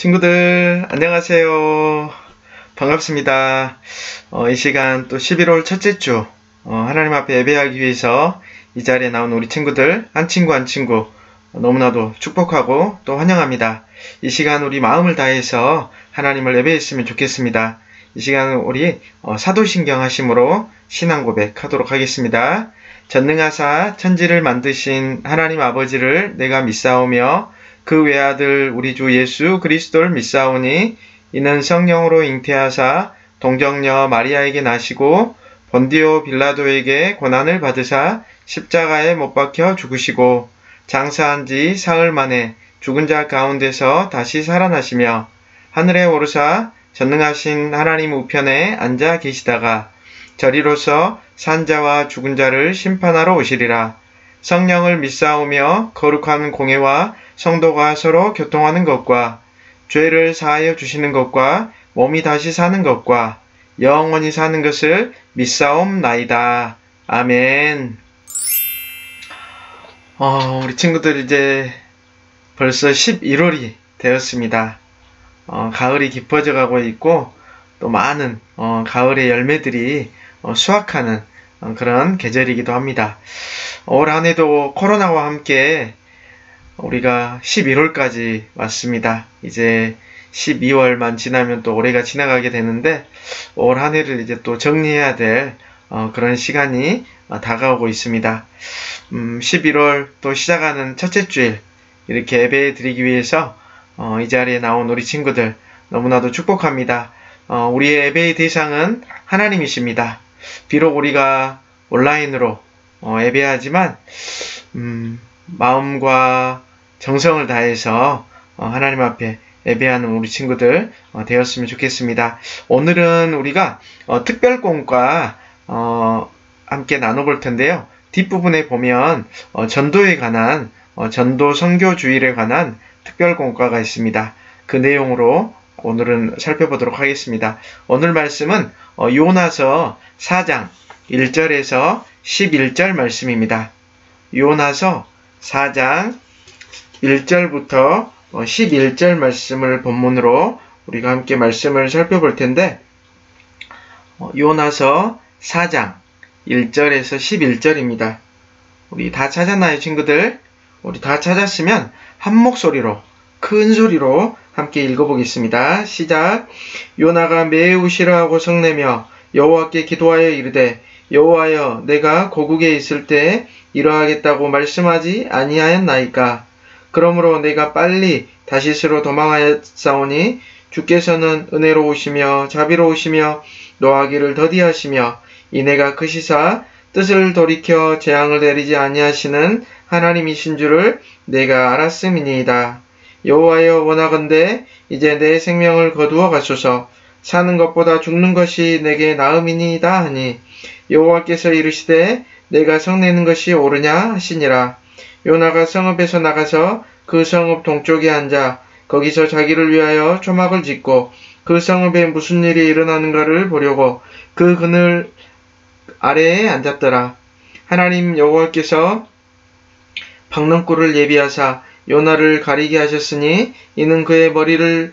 친구들, 안녕하세요. 반갑습니다. 이 시간 또 11월 첫째 주, 하나님 앞에 예배하기 위해서 이 자리에 나온 우리 친구들, 한 친구 한 친구, 너무나도 축복하고 또 환영합니다. 이 시간 우리 마음을 다해서 하나님을 예배했으면 좋겠습니다. 이 시간 우리 사도신경 하심으로 신앙 고백하도록 하겠습니다. 전능하사 천지를 만드신 하나님 아버지를 내가 믿사오며 그 외아들 우리 주 예수 그리스도를 믿사오니 이는 성령으로 잉태하사 동정녀 마리아에게 나시고 본디오 빌라도에게 고난을 받으사 십자가에 못 박혀 죽으시고 장사한 지 사흘 만에 죽은 자 가운데서 다시 살아나시며 하늘에 오르사 전능하신 하나님 우편에 앉아 계시다가 저리로서 산 자와 죽은 자를 심판하러 오시리라. 성령을 믿사오며 거룩한 공회와 성도가 서로 교통하는 것과 죄를 사하여 주시는 것과 몸이 다시 사는 것과 영원히 사는 것을 믿사옵나이다. 아멘. 우리 친구들 이제 벌써 11월이 되었습니다. 가을이 깊어져 가고 있고 또 많은 가을의 열매들이 수확하는 그런 계절이기도 합니다. 올 한 해도 코로나와 함께 우리가 11월까지 왔습니다. 이제 12월만 지나면 또 올해가 지나가게 되는데 올 한 해를 이제 또 정리해야 될 그런 시간이 다가오고 있습니다. 11월 또 시작하는 첫째 주일 이렇게 예배 드리기 위해서 이 자리에 나온 우리 친구들 너무나도 축복합니다. 우리의 예배의 대상은 하나님이십니다. 비록 우리가 온라인으로 예배하지만 마음과 정성을 다해서 하나님 앞에 예배하는 우리 친구들 되었으면 좋겠습니다. 오늘은 우리가 특별공과 함께 나눠볼 텐데요. 뒷부분에 보면 전도에 관한 전도 선교 주일에 관한 특별공과가 있습니다. 그 내용으로 오늘은 살펴보도록 하겠습니다. 오늘 말씀은 요나서 4장 1절에서 11절 말씀입니다. 요나서 4장 1절부터 11절 말씀을 본문으로 우리가 함께 말씀을 살펴볼 텐데 요나서 4장 1절에서 11절입니다. 우리 다 찾았나요, 친구들? 우리 다 찾았으면 한 목소리로 큰 소리로 함께 읽어보겠습니다. 시작. 요나가 매우 싫어하고 성내며 여호와께 기도하여 이르되 여호와여 내가 고국에 있을 때 이러하겠다고 말씀하지 아니하였나이까. 그러므로 내가 빨리 다시스로 도망하였사오니 주께서는 은혜로우시며 자비로우시며 노하기를 더디하시며 이내가 크시사 뜻을 돌이켜 재앙을 내리지 아니하시는 하나님이신 줄을 내가 알았음이니이다. 여호와여 원하건대 이제 내 생명을 거두어 가소서. 사는 것보다 죽는 것이 내게 나음이니이다 하니 여호와께서 이르시되 내가 성내는 것이 옳으냐 하시니라. 요나가 성읍에서 나가서 그 성읍 동쪽에 앉아 거기서 자기를 위하여 초막을 짓고 그 성읍에 무슨 일이 일어나는가를 보려고 그 그늘 아래에 앉았더라. 하나님 여호와께서 박넝쿨을 예비하사 요나를 가리게 하셨으니 이는 그의 머리를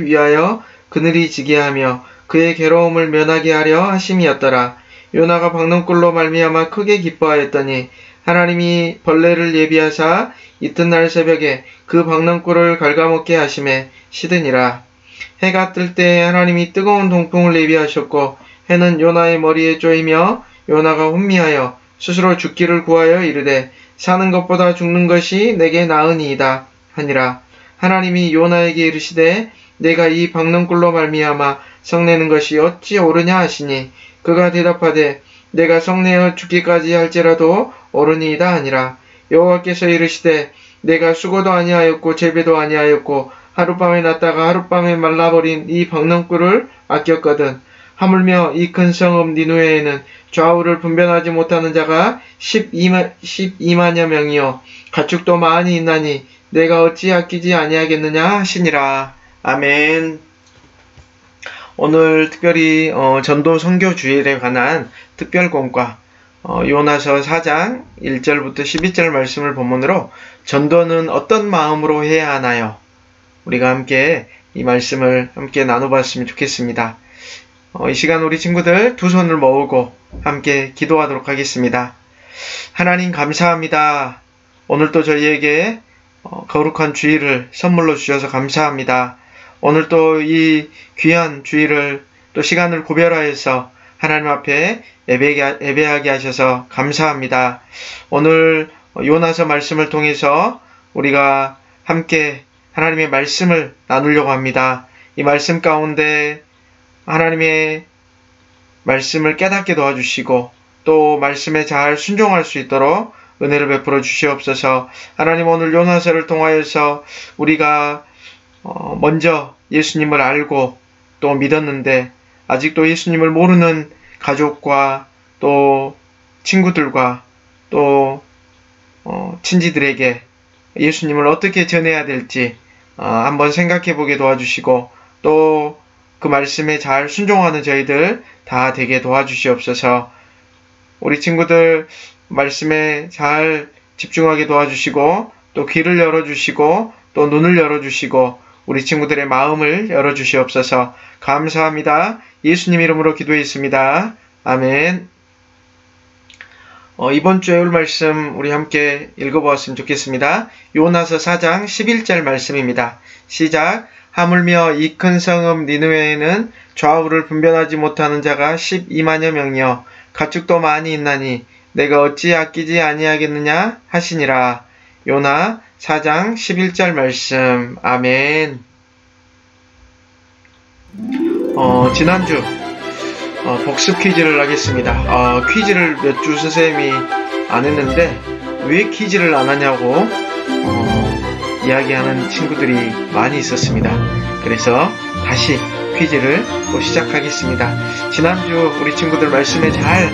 위하여 그늘이 지게 하며 그의 괴로움을 면하게 하려 하심이었더라. 요나가 박넝쿨로 말미암아 크게 기뻐하였더니 하나님이 벌레를 예비하사 이튿날 새벽에 그 박넝쿨을 갉아먹게 하심에 시드니라. 해가 뜰 때 하나님이 뜨거운 동풍을 예비하셨고 해는 요나의 머리에 쪼이며 요나가 혼미하여 스스로 죽기를 구하여 이르되 사는 것보다 죽는 것이 내게 나으니이다 하니라. 하나님이 요나에게 이르시되 내가 이 박넝쿨로 말미암아 성내는 것이 어찌 옳으냐 하시니 그가 대답하되 내가 성내어 죽기까지 할지라도 옳으니이다 하니라. 여호와께서 이르시되 내가 수고도 아니하였고 재배도 아니하였고 하룻밤에 났다가 하룻밤에 말라버린 이 박넝쿨을 아꼈거든. 하물며 이 큰 성읍 니누에에는 좌우를 분별하지 못하는 자가 12만여 명이요 가축도 많이 있나니 내가 어찌 아끼지 아니하겠느냐 하시니라. 아멘. 오늘 특별히 전도 선교 주일에 관한 특별공과 요나서 4장 1절부터 12절 말씀을 본문으로 전도는 어떤 마음으로 해야 하나요? 우리가 함께 이 말씀을 함께 나눠봤으면 좋겠습니다. 이 시간 우리 친구들 두 손을 모으고 함께 기도하도록 하겠습니다. 하나님 감사합니다. 오늘도 저희에게 거룩한 주일을 선물로 주셔서 감사합니다. 오늘 또 이 귀한 주일을 또 시간을 구별하여서 하나님 앞에 예배하게 하셔서 감사합니다. 오늘 요나서 말씀을 통해서 우리가 함께 하나님의 말씀을 나누려고 합니다. 이 말씀 가운데 하나님의 말씀을 깨닫게 도와주시고 또 말씀에 잘 순종할 수 있도록 은혜를 베풀어 주시옵소서. 하나님 오늘 요나서를 통하여서 우리가 먼저 예수님을 알고 또 믿었는데 아직도 예수님을 모르는 가족과 또 친구들과 또 친지들에게 예수님을 어떻게 전해야 될지 한번 생각해 보게 도와주시고 또 그 말씀에 잘 순종하는 저희들 다 되게 도와주시옵소서. 우리 친구들 말씀에 잘 집중하게 도와주시고 또 귀를 열어주시고 또 눈을 열어주시고 우리 친구들의 마음을 열어주시옵소서. 감사합니다. 예수님 이름으로 기도했습니다. 아멘. 이번 주에 올 말씀 우리 함께 읽어보았으면 좋겠습니다. 요나서 4장 11절 말씀입니다. 시작. 하물며 이 큰 성읍 니느웨에는 좌우를 분별하지 못하는 자가 12만여 명이여 가축도 많이 있나니 내가 어찌 아끼지 아니하겠느냐 하시니라. 요나 4장 11절 말씀. 아멘. 지난주 복습 퀴즈를 하겠습니다. 퀴즈를 몇 주 선생님이 안 했는데 왜 퀴즈를 안 하냐고 이야기하는 친구들이 많이 있었습니다. 그래서 다시 퀴즈를 또 시작하겠습니다. 지난주 우리 친구들 말씀에 잘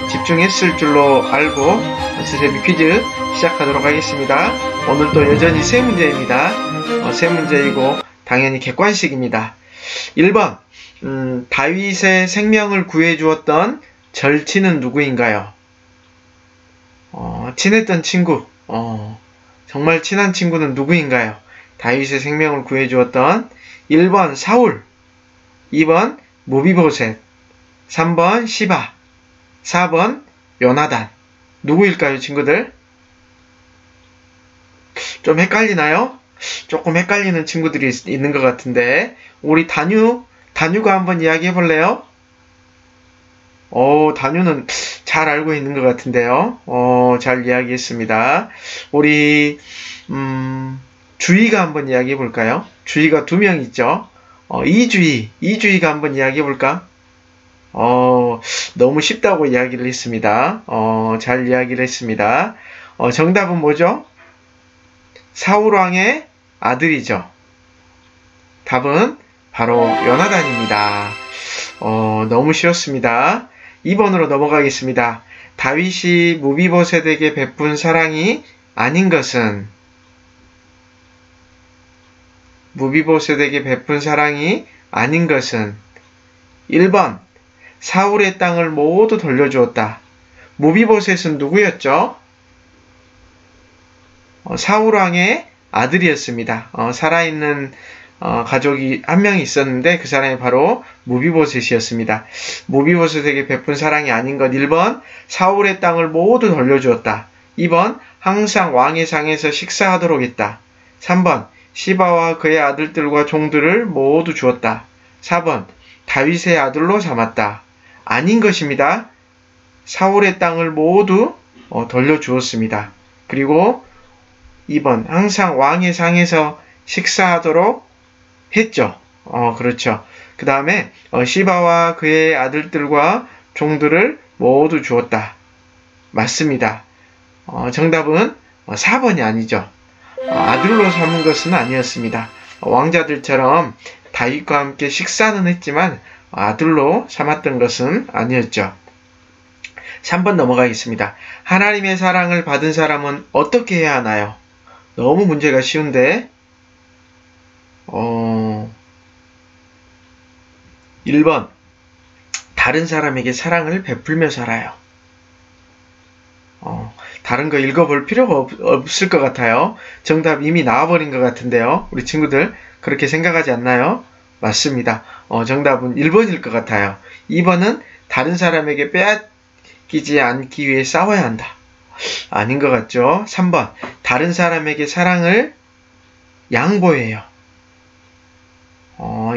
집중했을 줄로 알고 선생님이 퀴즈 시작하도록 하겠습니다. 오늘도 여전히 세 문제입니다. 세 문제이고 당연히 객관식입니다. 1번 다윗의 생명을 구해주었던 절친은 누구인가요? 친했던 친구, 정말 친한 친구는 누구인가요? 다윗의 생명을 구해주었던 1번 사울, 2번 무비보셋, 3번 시바, 4번 요나단. 누구일까요, 친구들? 좀 헷갈리나요? 조금 헷갈리는 친구들이 있는 것 같은데 우리 다뉴가 한번 이야기해 볼래요? 다뉴는 잘 알고 있는 것 같은데요. 잘 이야기했습니다. 우리 주희가 한번 이야기해 볼까요? 주희가 2명 있죠. 이주희가 한번 이야기해 볼까? 너무 쉽다고 이야기를 했습니다. 잘 이야기를 했습니다. 정답은 뭐죠? 사울왕의 아들이죠. 답은 바로 요나단입니다. 너무 쉬웠습니다. 2번으로 넘어가겠습니다. 다윗이 무비보셋에게 베푼 사랑이 아닌 것은 1번 사울의 땅을 모두 돌려주었다. 무비보셋은 누구였죠? 사울왕의 아들이었습니다. 살아있는 가족이 한 명 있었는데 그 사람이 바로 무비보셋이었습니다. 무비보셋에게 베푼 사랑이 아닌 것. 1번 사울의 땅을 모두 돌려주었다. 2번 항상 왕의 상에서 식사하도록 했다. 3번 시바와 그의 아들들과 종들을 모두 주었다. 4번 다윗의 아들로 삼았다. 아닌 것입니다. 사울의 땅을 모두 돌려주었습니다. 그리고 2번 항상 왕의 상에서 식사하도록 했죠. 그렇죠. 그 다음에 시바와 그의 아들들과 종들을 모두 주었다. 맞습니다. 정답은 4번이 아니죠. 아들로 삼은 것은 아니었습니다. 왕자들처럼 다윗과 함께 식사는 했지만 아들로 삼았던 것은 아니었죠. 3번 넘어가겠습니다. 하나님의 사랑을 받은 사람은 어떻게 해야 하나요? 너무 문제가 쉬운데 1번 다른 사람에게 사랑을 베풀며 살아요. 다른 거 읽어볼 필요가 없을 것 같아요. 정답 이미 나와버린 것 같은데요. 우리 친구들 그렇게 생각하지 않나요? 맞습니다. 정답은 1번일 것 같아요. 2번은 다른 사람에게 빼앗기지 않기 위해 싸워야 한다. 아닌 것 같죠? 3번 다른 사람에게 사랑을 양보해요.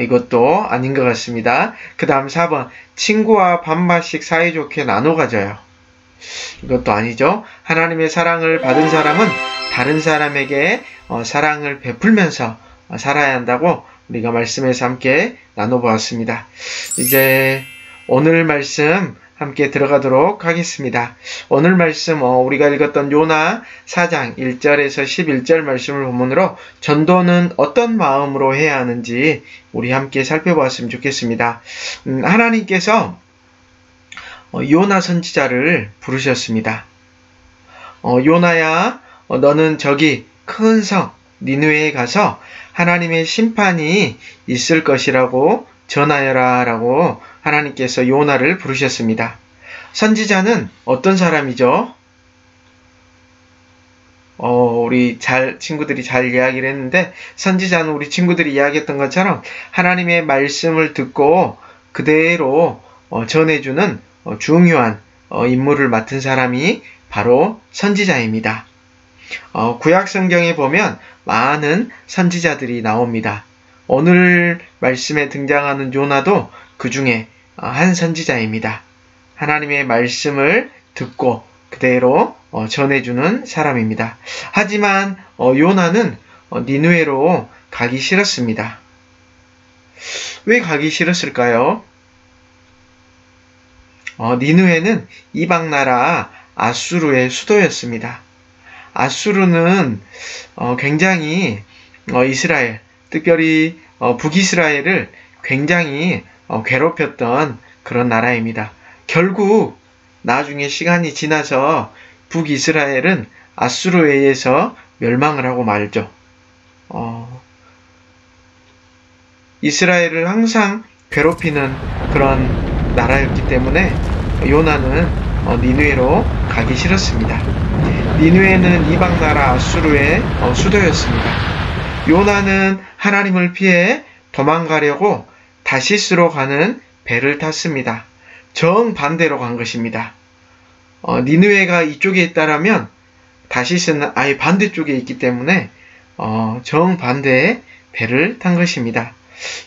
이것도 아닌 것 같습니다. 그 다음 4번 친구와 밥맛씩 사이좋게 나눠 가져요. 이것도 아니죠. 하나님의 사랑을 받은 사람은 다른 사람에게 사랑을 베풀면서 살아야 한다고 우리가 말씀에서 함께 나눠보았습니다. 이제 오늘 말씀 함께 들어가도록 하겠습니다. 오늘 말씀 우리가 읽었던 요나 4장 1절에서 11절 말씀을 본문으로 전도는 어떤 마음으로 해야 하는지 우리 함께 살펴보았으면 좋겠습니다. 하나님께서 요나 선지자를 부르셨습니다. 요나야 너는 저기 큰 성 니느웨에 가서 하나님의 심판이 있을 것이라고 전하여라 라고 하나님께서 요나를 부르셨습니다. 선지자는 어떤 사람이죠? 우리 친구들이 잘 이야기를 했는데 선지자는 우리 친구들이 이야기했던 것처럼 하나님의 말씀을 듣고 그대로 전해주는 중요한 임무를 맡은 사람이 바로 선지자입니다. 구약 성경에 보면 많은 선지자들이 나옵니다. 오늘 말씀에 등장하는 요나도 그 중에 한 선지자입니다. 하나님의 말씀을 듣고 그대로 전해주는 사람입니다. 하지만 요나는 니느웨로 가기 싫었습니다. 왜 가기 싫었을까요? 니느웨는 이방나라 아수르의 수도였습니다. 아수르는 굉장히 이스라엘, 특별히 북이스라엘을 굉장히 괴롭혔던 그런 나라입니다. 결국 나중에 시간이 지나서 북이스라엘은 아수르에 의해서 멸망을 하고 말죠. 이스라엘을 항상 괴롭히는 그런 나라였기 때문에 요나는 니느웨로 가기 싫었습니다. 니느웨는 이방나라 아수르의 수도였습니다. 요나는 하나님을 피해 도망가려고 다시스로 가는 배를 탔습니다. 정반대로 간 것입니다. 니느웨가 이쪽에 있다라면 다시스는 아예 반대쪽에 있기 때문에 정반대의 배를 탄 것입니다.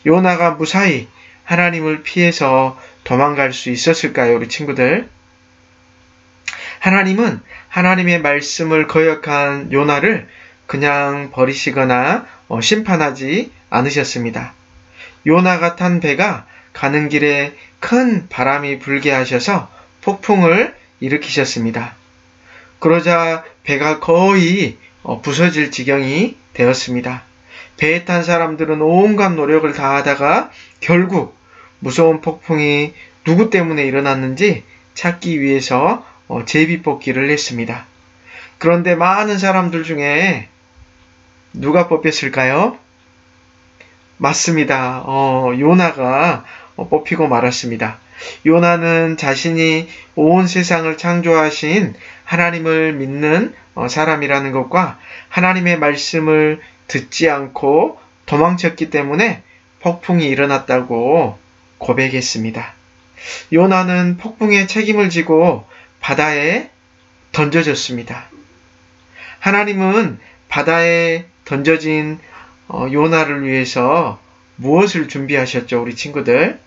요나가 무사히 하나님을 피해서 도망갈 수 있었을까요, 우리 친구들? 하나님은 하나님의 말씀을 거역한 요나를 그냥 버리시거나 심판하지 않으셨습니다. 요나가 탄 배가 가는 길에 큰 바람이 불게 하셔서 폭풍을 일으키셨습니다. 그러자 배가 거의 부서질 지경이 되었습니다. 배에 탄 사람들은 온갖 노력을 다하다가 결국 무서운 폭풍이 누구 때문에 일어났는지 찾기 위해서 제비뽑기를 했습니다. 그런데 많은 사람들 중에 누가 뽑혔을까요? 맞습니다. 요나가 뽑히고 말았습니다. 요나는 자신이 온 세상을 창조하신 하나님을 믿는 사람이라는 것과 하나님의 말씀을 듣지 않고 도망쳤기 때문에 폭풍이 일어났다고 고백했습니다. 요나는 폭풍의 책임을 지고 바다에 던져졌습니다. 하나님은 바다에 던져진 요나를 위해서 무엇을 준비하셨죠, 우리 친구들?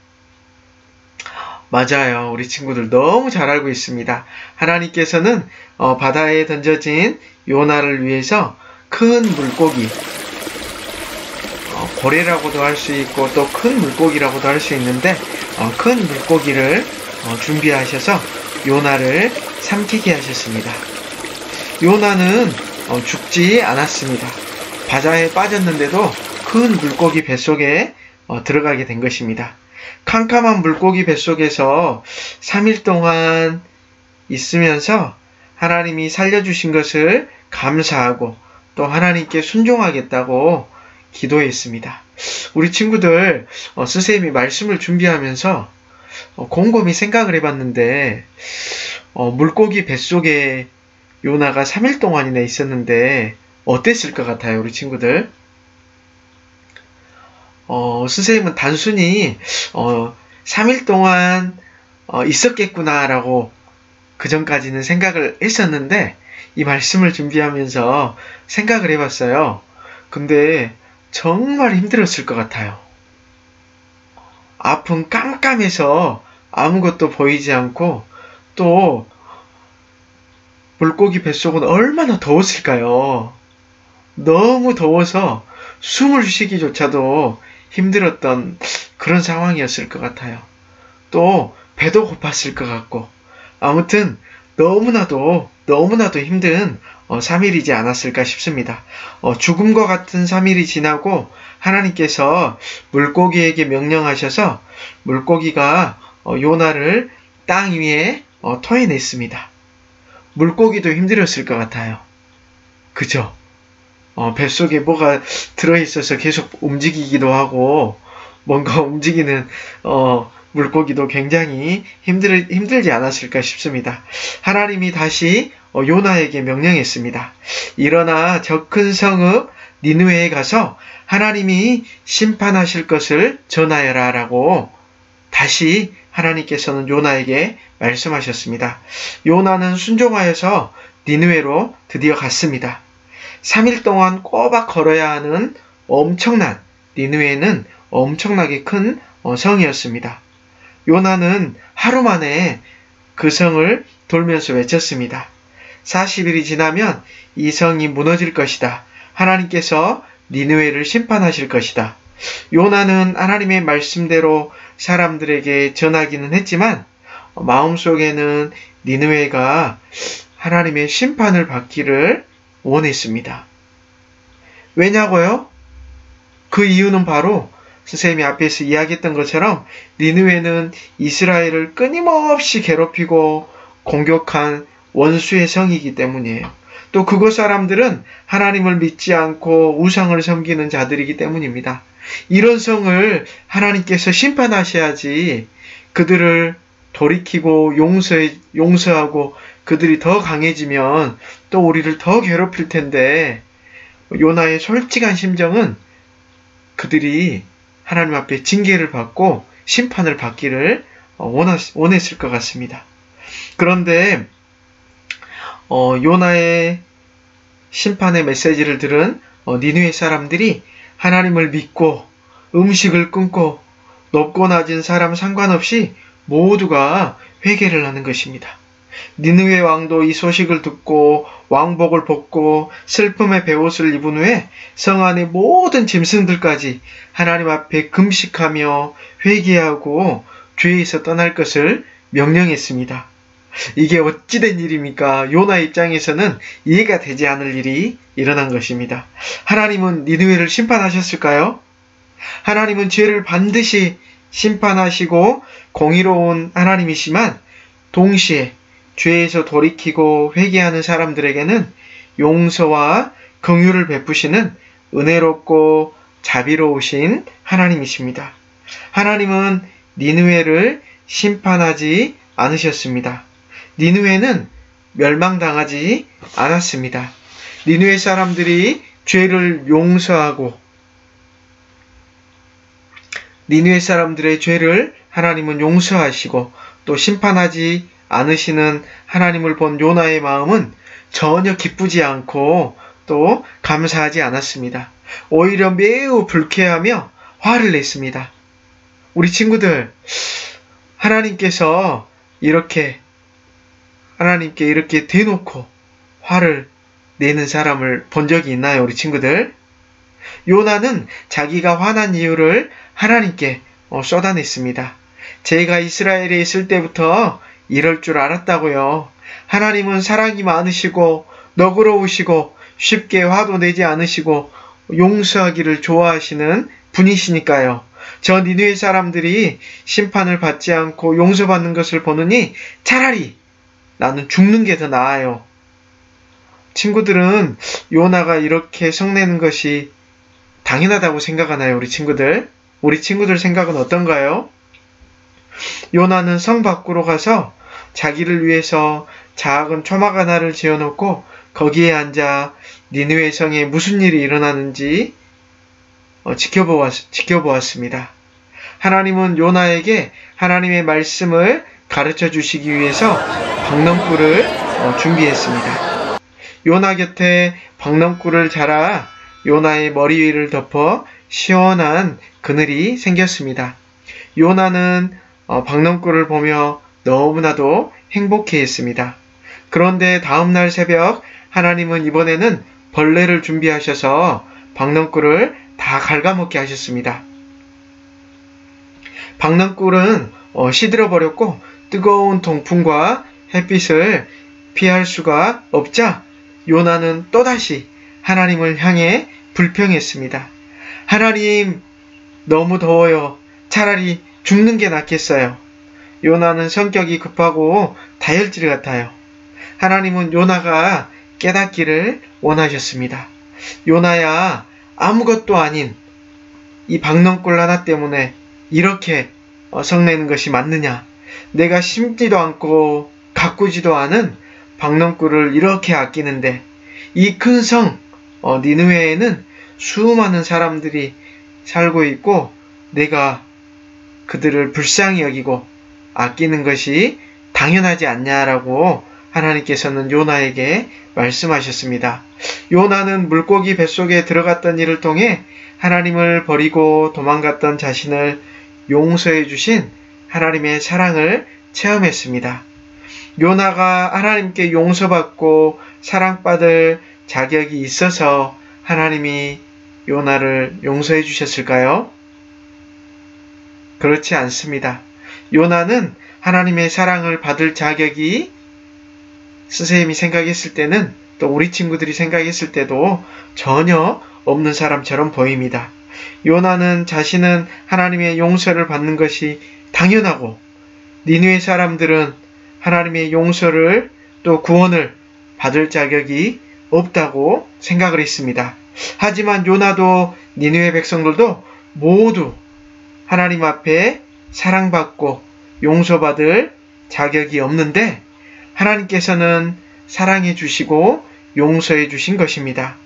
맞아요. 우리 친구들 너무 잘 알고 있습니다. 하나님께서는 바다에 던져진 요나를 위해서 큰 물고기, 고래라고도 할 수 있고 또 큰 물고기라고도 할 수 있는데 큰 물고기를 준비하셔서 요나를 삼키게 하셨습니다. 요나는 죽지 않았습니다. 바다에 빠졌는데도 큰 물고기 뱃속에 들어가게 된 것입니다. 캄캄한 물고기 뱃속에서 3일 동안 있으면서 하나님이 살려주신 것을 감사하고 또 하나님께 순종하겠다고 기도했습니다. 우리 친구들 스쌤이 말씀을 준비하면서 곰곰이 생각을 해봤는데 물고기 뱃속에 요나가 3일 동안이나 있었는데 어땠을 것 같아요, 우리 친구들? 선생님은 단순히 3일 동안 있었겠구나라고 그 전까지는 생각을 했었는데 이 말씀을 준비하면서 생각을 해봤어요. 근데 정말 힘들었을 것 같아요. 앞은 깜깜해서 아무것도 보이지 않고 또 물고기 뱃속은 얼마나 더웠을까요? 너무 더워서 숨을 쉬기조차도 힘들었던 그런 상황이었을 것 같아요. 또 배도 고팠을 것 같고 아무튼 너무나도 힘든 3일이지 않았을까 싶습니다. 죽음과 같은 3일이 지나고 하나님께서 물고기에게 명령하셔서 물고기가 요나를 땅 위에 토해냈습니다. 물고기도 힘들었을 것 같아요. 그죠? 뱃속에 뭐가 들어있어서 계속 움직이기도 하고 뭔가 움직이는 물고기도 굉장히 힘들지 않았을까 싶습니다. 하나님이 다시 요나에게 명령했습니다. 일어나 저 큰 성읍 니느웨에 가서 하나님이 심판하실 것을 전하여라 라고 다시 하나님께서는 요나에게 말씀하셨습니다. 요나는 순종하여서 니느웨로 드디어 갔습니다. 3일 동안 꼬박 걸어야 하는 엄청난 니느웨는 엄청나게 큰 성이었습니다. 요나는 하루 만에 그 성을 돌면서 외쳤습니다. 40일이 지나면 이 성이 무너질 것이다. 하나님께서 니느웨를 심판하실 것이다. 요나는 하나님의 말씀대로 사람들에게 전하기는 했지만 마음속에는 니느웨가 하나님의 심판을 받기를 원했습니다. 왜냐고요? 그 이유는 바로 선생님이 앞에서 이야기했던 것처럼 니느웨는 이스라엘을 끊임없이 괴롭히고 공격한 원수의 성이기 때문이에요. 또 그곳 사람들은 하나님을 믿지 않고 우상을 섬기는 자들이기 때문입니다. 이런 성을 하나님께서 심판하셔야지 그들을 돌이키고 용서하고 그들이 더 강해지면 또 우리를 더 괴롭힐 텐데 요나의 솔직한 심정은 그들이 하나님 앞에 징계를 받고 심판을 받기를 원했을 것 같습니다. 그런데 요나의 심판의 메시지를 들은 니느웨 사람들이 하나님을 믿고 음식을 끊고 높고 낮은 사람 상관없이 모두가 회개를 하는 것입니다. 니느웨 왕도 이 소식을 듣고 왕복을 벗고 슬픔의 베옷을 입은 후에 성 안의 모든 짐승들까지 하나님 앞에 금식하며 회개하고 죄에서 떠날 것을 명령했습니다. 이게 어찌된 일입니까? 요나 입장에서는 이해가 되지 않을 일이 일어난 것입니다. 하나님은 니느웨를 심판하셨을까요? 하나님은 죄를 반드시 심판하시고 공의로운 하나님이시만 동시에 죄에서 돌이키고 회개하는 사람들에게는 용서와 긍휼을 베푸시는 은혜롭고 자비로우신 하나님이십니다. 하나님은 니느웨를 심판하지 않으셨습니다. 니느웨는 멸망당하지 않았습니다. 니느웨 사람들이 죄를 용서하고 니느웨 사람들의 죄를 하나님은 용서하시고 또 심판하지 않으시는 하나님을 본 요나의 마음은 전혀 기쁘지 않고 또 감사하지 않았습니다. 오히려 매우 불쾌하며 화를 냈습니다. 우리 친구들, 하나님께 이렇게 대놓고 화를 내는 사람을 본 적이 있나요, 우리 친구들? 요나는 자기가 화난 이유를 하나님께 쏟아냈습니다. 제가 이스라엘에 있을 때부터 이럴 줄 알았다고요. 하나님은 사랑이 많으시고 너그러우시고 쉽게 화도 내지 않으시고 용서하기를 좋아하시는 분이시니까요. 저 니느웨 사람들이 심판을 받지 않고 용서받는 것을 보느니 차라리 나는 죽는 게 더 나아요. 친구들은 요나가 이렇게 성내는 것이 당연하다고 생각하나요, 우리 친구들? 우리 친구들 생각은 어떤가요? 요나는 성 밖으로 가서 자기를 위해서 작은 초막 하나를 지어놓고 거기에 앉아 니느웨 성에 무슨 일이 일어나는지 지켜보았습니다. 하나님은 요나에게 하나님의 말씀을 가르쳐 주시기 위해서 박넝쿨을 준비했습니다. 요나 곁에 박넝쿨을 자라 요나의 머리 위를 덮어 시원한 그늘이 생겼습니다. 요나는 박넝쿨을 보며 너무나도 행복해했습니다. 그런데 다음날 새벽 하나님은 이번에는 벌레를 준비하셔서 박넝쿨을 다 갉아먹게 하셨습니다. 박넝쿨은 시들어버렸고 뜨거운 동풍과 햇빛을 피할 수가 없자 요나는 또다시 하나님을 향해 불평했습니다. 하나님, 너무 더워요. 차라리 죽는 게 낫겠어요. 요나는 성격이 급하고 다혈질 같아요. 하나님은 요나가 깨닫기를 원하셨습니다. 요나야, 아무것도 아닌 이 박넝쿨 하나 때문에 이렇게 성내는 것이 맞느냐? 내가 심지도 않고 가꾸지도 않은 박넝쿨을 이렇게 아끼는데 이 큰 성 니느웨에는 수많은 사람들이 살고 있고 내가 그들을 불쌍히 여기고 아끼는 것이 당연하지 않냐라고 하나님께서는 요나에게 말씀하셨습니다. 요나는 물고기 뱃속에 들어갔던 일을 통해 하나님을 버리고 도망갔던 자신을 용서해 주신 하나님의 사랑을 체험했습니다. 요나가 하나님께 용서받고 사랑받을 자격이 있어서 하나님이 요나를 용서해 주셨을까요? 그렇지 않습니다. 요나는 하나님의 사랑을 받을 자격이 선생님이 생각했을 때는 또 우리 친구들이 생각했을 때도 전혀 없는 사람처럼 보입니다. 요나는 자신은 하나님의 용서를 받는 것이 당연하고 니느웨 사람들은 하나님의 용서를 또 구원을 받을 자격이 없다고 생각을 했습니다. 하지만 요나도 니느웨 백성들도 모두 하나님 앞에 사랑받고 용서받을 자격이 없는데 하나님께서는 사랑해 주시고 용서해 주신 것입니다.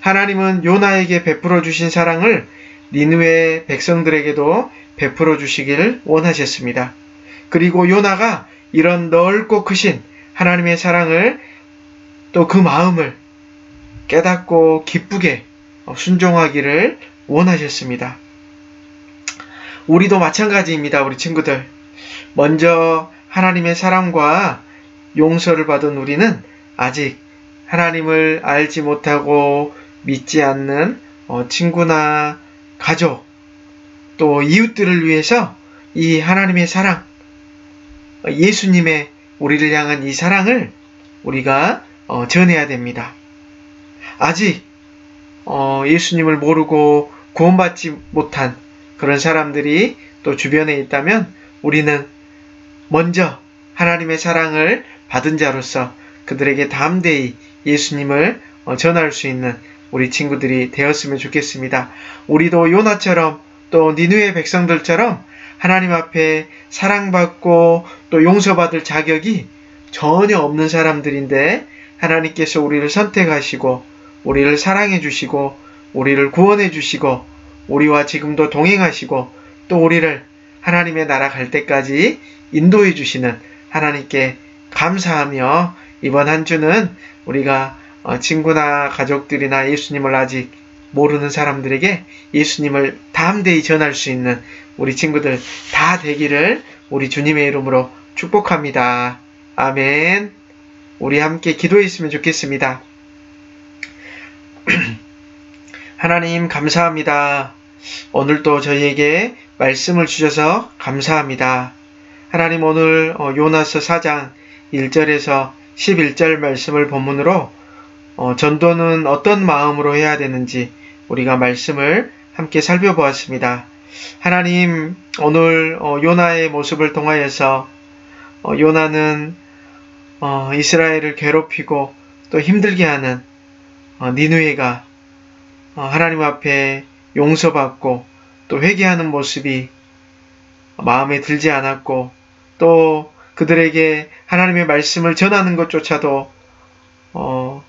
하나님은 요나에게 베풀어 주신 사랑을 니느웨 백성들에게도 베풀어 주시길 원하셨습니다. 그리고 요나가 이런 넓고 크신 하나님의 사랑을 또 그 마음을 깨닫고 기쁘게 순종하기를 원하셨습니다. 우리도 마찬가지입니다. 우리 친구들. 먼저 하나님의 사랑과 용서를 받은 우리는 아직 하나님을 알지 못하고 믿지 않는 친구나 가족 또 이웃들을 위해서 이 하나님의 사랑, 예수님의 우리를 향한 이 사랑을 우리가 전해야 됩니다. 아직 예수님을 모르고 구원받지 못한 그런 사람들이 또 주변에 있다면 우리는 먼저 하나님의 사랑을 받은 자로서 그들에게 담대히 예수님을 전할 수 있는 우리 친구들이 되었으면 좋겠습니다. 우리도 요나처럼 또 니느웨 백성들처럼 하나님 앞에 사랑받고 또 용서받을 자격이 전혀 없는 사람들인데 하나님께서 우리를 선택하시고 우리를 사랑해 주시고 우리를 구원해 주시고 우리와 지금도 동행하시고 또 우리를 하나님의 나라 갈 때까지 인도해 주시는 하나님께 감사하며 이번 한 주는 우리가 친구나 가족들이나 예수님을 아직 모르는 사람들에게 예수님을 담대히 전할 수 있는 우리 친구들 다 되기를 우리 주님의 이름으로 축복합니다. 아멘. 우리 함께 기도했으면 좋겠습니다. 하나님 감사합니다. 오늘도 저희에게 말씀을 주셔서 감사합니다. 하나님 오늘 요나서 4장 1절에서 11절 말씀을 본문으로 전도는 어떤 마음으로 해야 되는지 우리가 말씀을 함께 살펴보았습니다. 하나님 오늘 요나의 모습을 통하여서 요나는 이스라엘을 괴롭히고 또 힘들게 하는 니느웨가 하나님 앞에 용서받고 또 회개하는 모습이 마음에 들지 않았고 또 그들에게 하나님의 말씀을 전하는 것조차도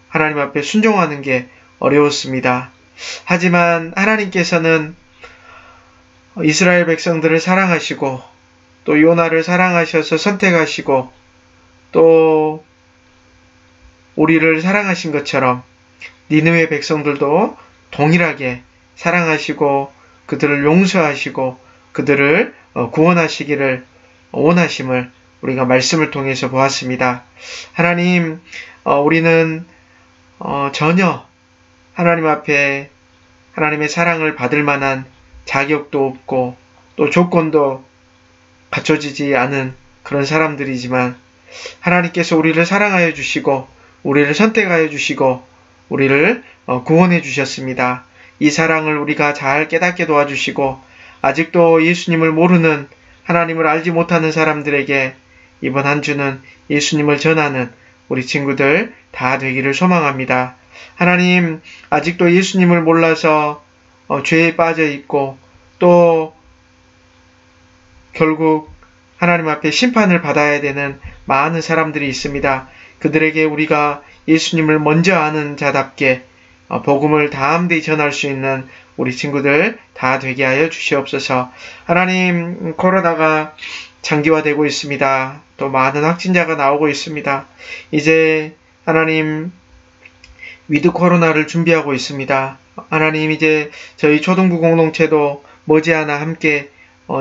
하나님 앞에 순종하는 게 어려웠습니다. 하지만 하나님께서는 이스라엘 백성들을 사랑하시고 또 요나를 사랑하셔서 선택하시고 또 우리를 사랑하신 것처럼 니느웨 백성들도 동일하게 사랑하시고 그들을 용서하시고 그들을 구원하시기를 원하심을 우리가 말씀을 통해서 보았습니다. 하나님, 우리는 전혀 하나님 앞에 하나님의 사랑을 받을 만한 자격도 없고 또 조건도 갖춰지지 않은 그런 사람들이지만 하나님께서 우리를 사랑하여 주시고 우리를 선택하여 주시고 우리를 구원해 주셨습니다. 이 사랑을 우리가 잘 깨닫게 도와주시고 아직도 예수님을 모르는 하나님을 알지 못하는 사람들에게 이번 한 주는 예수님을 전하는 우리 친구들 다 되기를 소망합니다. 하나님, 아직도 예수님을 몰라서 죄에 빠져 있고 또 결국 하나님 앞에 심판을 받아야 되는 많은 사람들이 있습니다. 그들에게 우리가 예수님을 먼저 아는 자답게 복음을 담대히 전할 수 있는 우리 친구들 다 되게 하여 주시옵소서. 하나님, 코로나가 장기화되고 있습니다. 또 많은 확진자가 나오고 있습니다. 이제 하나님 위드 코로나를 준비하고 있습니다. 하나님, 이제 저희 초등부 공동체도 머지않아 함께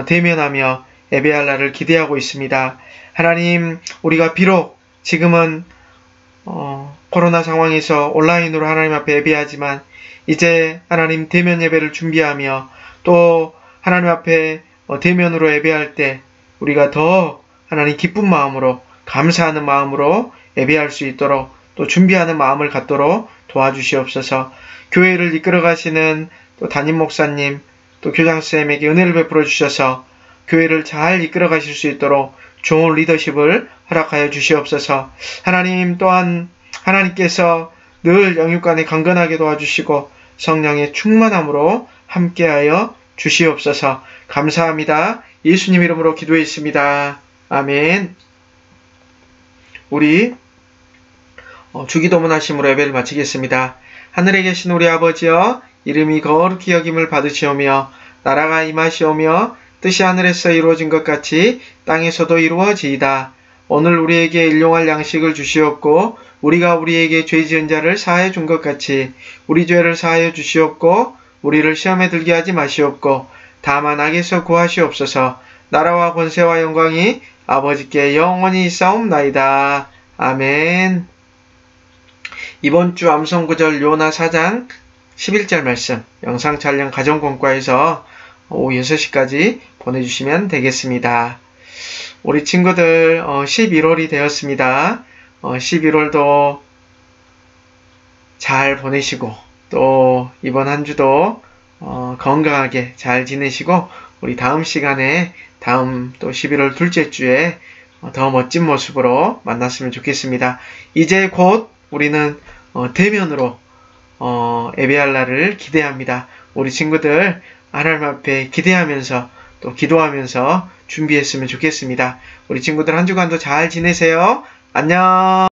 대면하며 예배할 날을 기대하고 있습니다. 하나님, 우리가 비록 지금은 코로나 상황에서 온라인으로 하나님 앞에 예배하지만 이제 하나님 대면 예배를 준비하며 또 하나님 앞에 대면으로 예배할 때 우리가 더 하나님 기쁜 마음으로 감사하는 마음으로 예배할 수 있도록 또 준비하는 마음을 갖도록 도와주시옵소서. 교회를 이끌어 가시는 또 담임 목사님 또 교장선생님에게 은혜를 베풀어 주셔서 교회를 잘 이끌어 가실 수 있도록 좋은 리더십을 허락하여 주시옵소서. 하나님, 또한 하나님께서 늘 영육간에 강건하게 도와주시고 성령의 충만함으로 함께하여 주시옵소서. 감사합니다. 예수님 이름으로 기도했습니다. 아멘. 우리 주기도문 하심으로 예배를 마치겠습니다. 하늘에 계신 우리 아버지여, 이름이 거룩히 여김을 받으시오며 나라가 임하시오며 뜻이 하늘에서 이루어진 것 같이 땅에서도 이루어지이다. 오늘 우리에게 일용할 양식을 주시옵고 우리가 우리에게 죄 지은 자를 사하여 준 것 같이 우리 죄를 사하여 주시옵고 우리를 시험에 들게 하지 마시옵고 다만 악에서 구하시옵소서. 나라와 권세와 영광이 아버지께 영원히 있사옵나이다. 아멘. 이번 주 암송구절 요나 4장 11절 말씀 영상 촬영 가정공과에서 오후 6시까지 보내주시면 되겠습니다. 우리 친구들 11월이 되었습니다. 11월도 잘 보내시고 또 이번 한 주도 건강하게 잘 지내시고 우리 다음 시간에 다음 또 11월 둘째 주에 더 멋진 모습으로 만났으면 좋겠습니다. 이제 곧 우리는 대면으로 예배할 날을 기대합니다. 우리 친구들 하나님 앞에 기대하면서 또 기도하면서 준비했으면 좋겠습니다. 우리 친구들 한 주간도 잘 지내세요. 안녕.